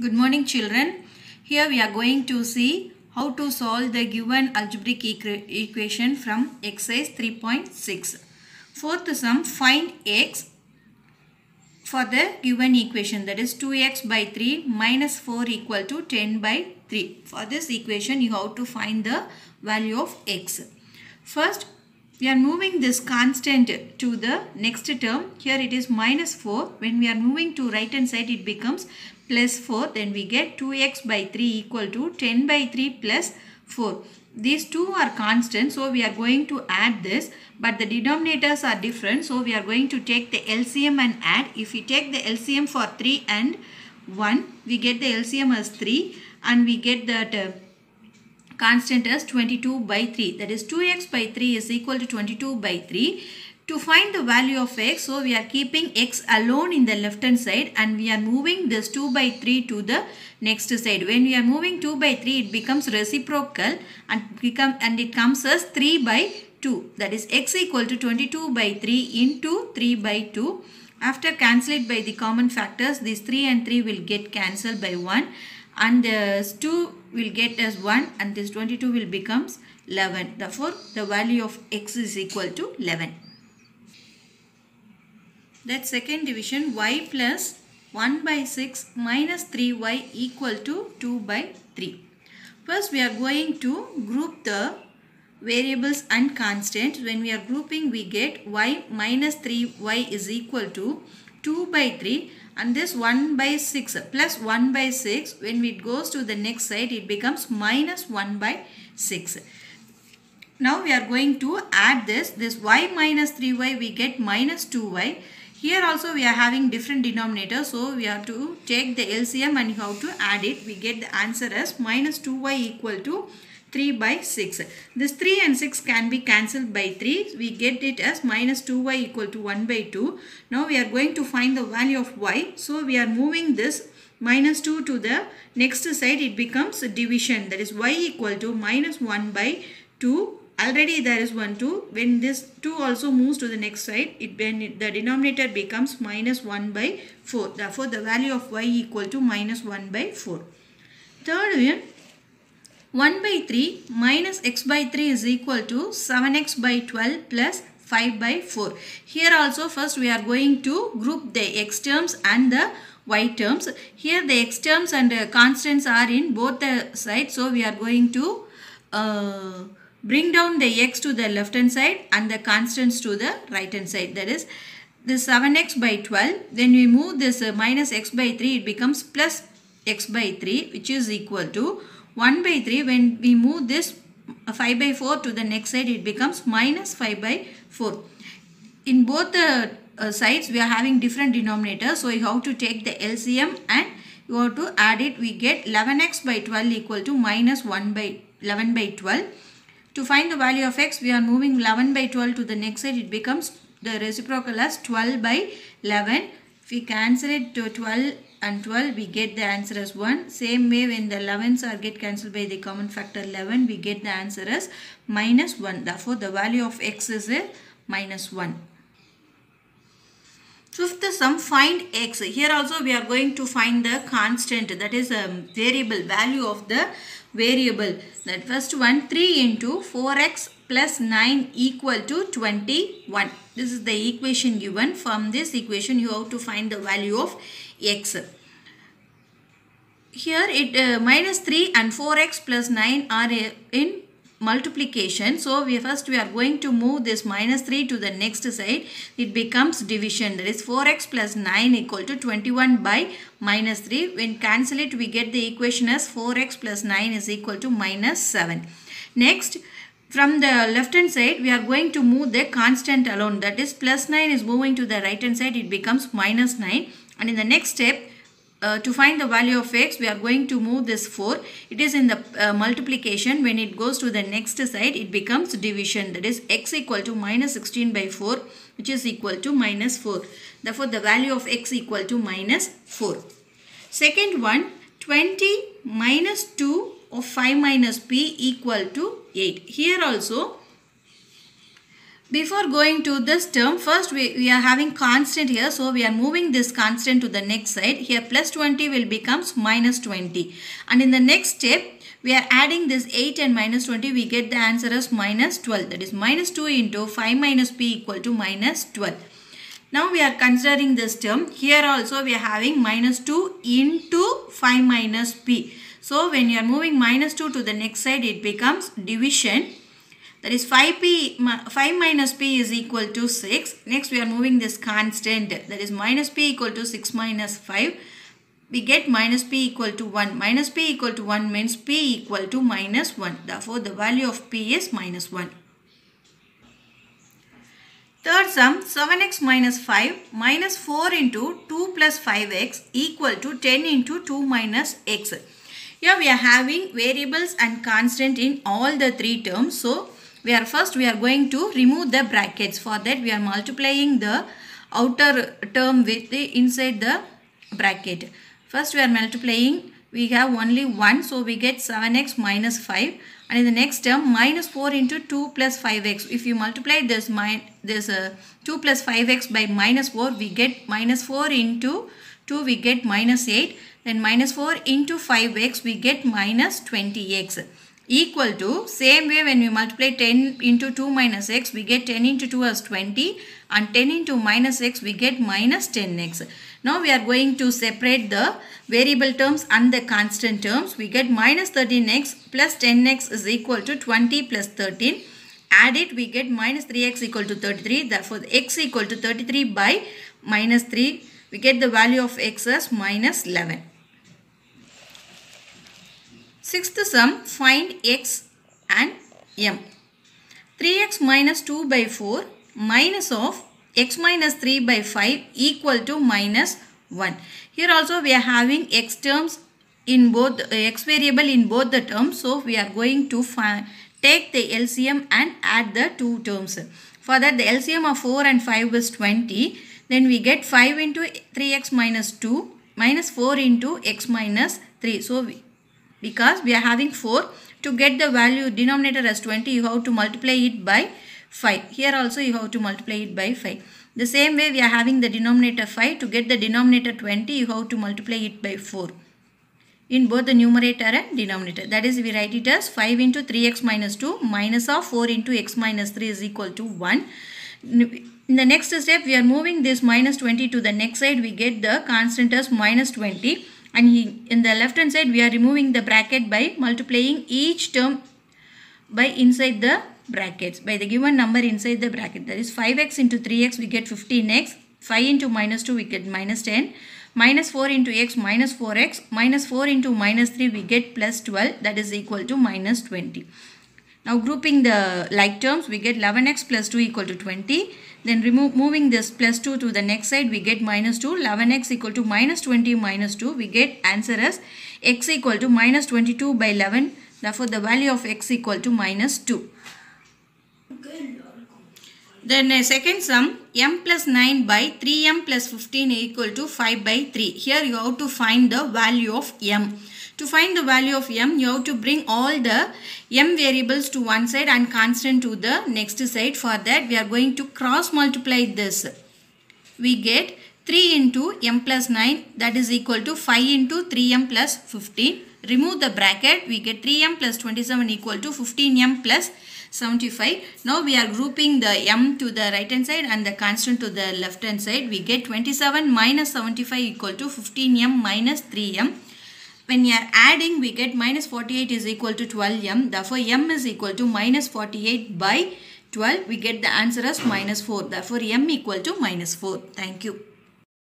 Good morning children. Here we are going to see how to solve the given algebraic equation from exercise 3.6. Fourth sum, find x for the given equation, that is 2x by 3 minus 4 equal to 10 by 3. For this equation you have to find the value of x. First we are moving this constant to the next term. Here it is minus 4. When we are moving to right hand side it becomes plus 4. Then we get 2x by 3 equal to 10 by 3 plus 4. These two are constant, so we are going to add this, but the denominators are different, so we are going to take the LCM and add. If we take the LCM for 3 and 1, we get the LCM as 3 and we get that constant as 22 by 3. That is 2x by 3 is equal to 22 by 3. To find the value of x, so we are keeping x alone in the left hand side and we are moving this 2 by 3 to the next side. When we are moving 2 by 3, it becomes reciprocal and it comes as 3 by 2. That is x equal to 22 by 3 into 3 by 2. After cancel it by the common factors, these 3 and 3 will get cancelled by 1 and this 2 will get as 1 and this 22 will becomes 11. Therefore, the value of x is equal to 11. That second division, y plus 1 by 6 minus 3y equal to 2 by 3. First we are going to group the variables and constants. When we are grouping, we get y minus 3y is equal to 2 by 3 and this 1 by 6 plus 1 by 6. When it goes to the next side, it becomes minus 1 by 6. Now we are going to add this y minus 3y, we get minus 2y. Here also we are having different denominators, so we have to take the LCM and you have to add it. We get the answer as minus 2y equal to 3 by 6. This 3 and 6 can be cancelled by 3. We get it as minus 2y equal to 1 by 2. Now we are going to find the value of y. So we are moving this minus 2 to the next side. It becomes a division. That is y equal to minus 1 by 2. Already there is 1, 2. When this 2 also moves to the next side, the denominator becomes minus 1 by 4. Therefore, the value of y equal to minus 1 by 4. Third one, 1 by 3 minus x by 3 is equal to 7x by 12 plus 5 by 4. Here also first we are going to group the x terms and the y terms. Here the x terms and constants are in both the sides. So we are going to bring down the x to the left hand side and the constants to the right hand side. That is this 7x by 12. Then we move this minus x by 3. It becomes plus x by 3, which is equal to 1 by 3. When we move this 5 by 4 to the next side, it becomes minus 5 by 4. In both the sides, we are having different denominators. So you have to take the LCM and you have to add it. We get 11x by 12 equal to minus 1 by 11 by 12. To find the value of x, we are moving 11 by 12 to the next side. It becomes the reciprocal as 12 by 11. If we cancel it to 12 and 12, we get the answer as 1. Same way, when the 11s are get cancelled by the common factor 11, we get the answer as minus 1. Therefore, the value of x is a minus 1. Fifth sum, find x. Here also we are going to find the constant, that is a variable, value of the variable. That first one, 3 into 4x plus 9 equal to 21. This is the equation given. From this equation you have to find the value of x. Here it minus 3 and 4x plus 9 are in multiplication. So we are going to move this minus 3 to the next side. It becomes division. That is 4x plus 9 equal to 21 by minus 3. When cancel it, we get the equation as 4x plus 9 is equal to minus 7. Next, from the left hand side, we are going to move the constant alone. That is plus 9 is moving to the right hand side. It becomes minus 9. And in the next step, to find the value of x, we are going to move this 4. It is in the multiplication. When it goes to the next side, it becomes division. That is x equal to minus 16 by 4, which is equal to minus 4. Therefore, the value of x equal to minus 4. Second one, 20 minus 2 of 5 minus p equal to 8. Here also Before going to this term, first we are having constant here. So we are moving this constant to the next side. Here plus 20 will becomes minus 20. And in the next step, we are adding this 8 and minus 20. We get the answer as minus 12. That is minus 2 into 5 minus p equal to minus 12. Now we are considering this term. Here also we are having minus 2 into 5 minus p. So when you are moving minus 2 to the next side, it becomes division. That is 5 minus p is equal to 6. Next we are moving this constant. That is minus p equal to 6 minus 5. We get minus p equal to 1. Minus p equal to 1 means p equal to minus 1. Therefore the value of p is minus 1. Third sum, 7x minus 5 minus 4 into 2 plus 5x equal to 10 into 2 minus x. Here we are having variables and constant in all the three terms. So we are going to remove the brackets. For that we are multiplying the outer term with the inside the bracket. First we are multiplying, we have only 1, so we get 7x minus 5, and in the next term minus 4 into 2 plus 5x. If you multiply this 2 plus 5x by minus 4, we get minus 4 into 2, we get minus 8, then minus 4 into 5x, we get minus 20x. Equal to, same way when we multiply 10 into 2 minus x, we get 10 into 2 as 20, and 10 into minus x, we get minus 10x. Now we are going to separate the variable terms and the constant terms. We get minus 13x plus 10x is equal to 20 plus 13. Add it, we get minus 3x equal to 33. Therefore x equal to 33 by minus 3. We get the value of x as minus 11. Sixth sum, find x and m. 3x minus 2 by 4 minus of x minus 3 by 5 equal to minus 1. Here also we are having x terms in both, x variable in both the terms. So we are going to take the LCM and add the two terms. For that the LCM of 4 and 5 is 20. Then we get 5 into 3x minus 2 minus 4 into x minus 3. So because we are having 4, to get the value denominator as 20, you have to multiply it by 5. Here also you have to multiply it by 5. The same way we are having the denominator 5. To get the denominator 20, you have to multiply it by 4. In both the numerator and denominator. That is, we write it as 5 into 3x minus 2 minus of 4 into x minus 3 is equal to 1. In the next step, we are moving this minus 20 to the next side. We get the constant as minus 20. And in the left hand side, we are removing the bracket by multiplying each term by inside the brackets, by the given number inside the bracket. That is 5x into 3x, we get 15x. 5 into minus 2, we get minus 10. Minus 4 into x, minus 4x. Minus 4 into minus 3, we get plus 12. That is equal to minus 20. Now grouping the like terms, we get 11x plus 2 equal to 20. Then moving this plus 2 to the next side, we get minus 2. 11x equal to minus 20 minus 2. We get answer as x equal to minus 22 by 11. Therefore, the value of x equal to minus 2. Then second sum, m plus 9 by 3m plus 15 equal to 5 by 3. Here you have to find the value of m. To find the value of m, you have to bring all the m variables to one side and constant to the next side. For that, we are going to cross multiply this. We get 3 into m plus 9, that is equal to 5 into 3m plus 15. Remove the bracket, we get 3m plus 27 equal to 15m plus 75. Now we are grouping the m to the right hand side and the constant to the left hand side. We get 27 minus 75 equal to 15m minus 3m. When you are adding, we get minus 48 is equal to 12m. Therefore, m is equal to minus 48 by 12. We get the answer as minus 4. Therefore, m equal to minus 4. Thank you.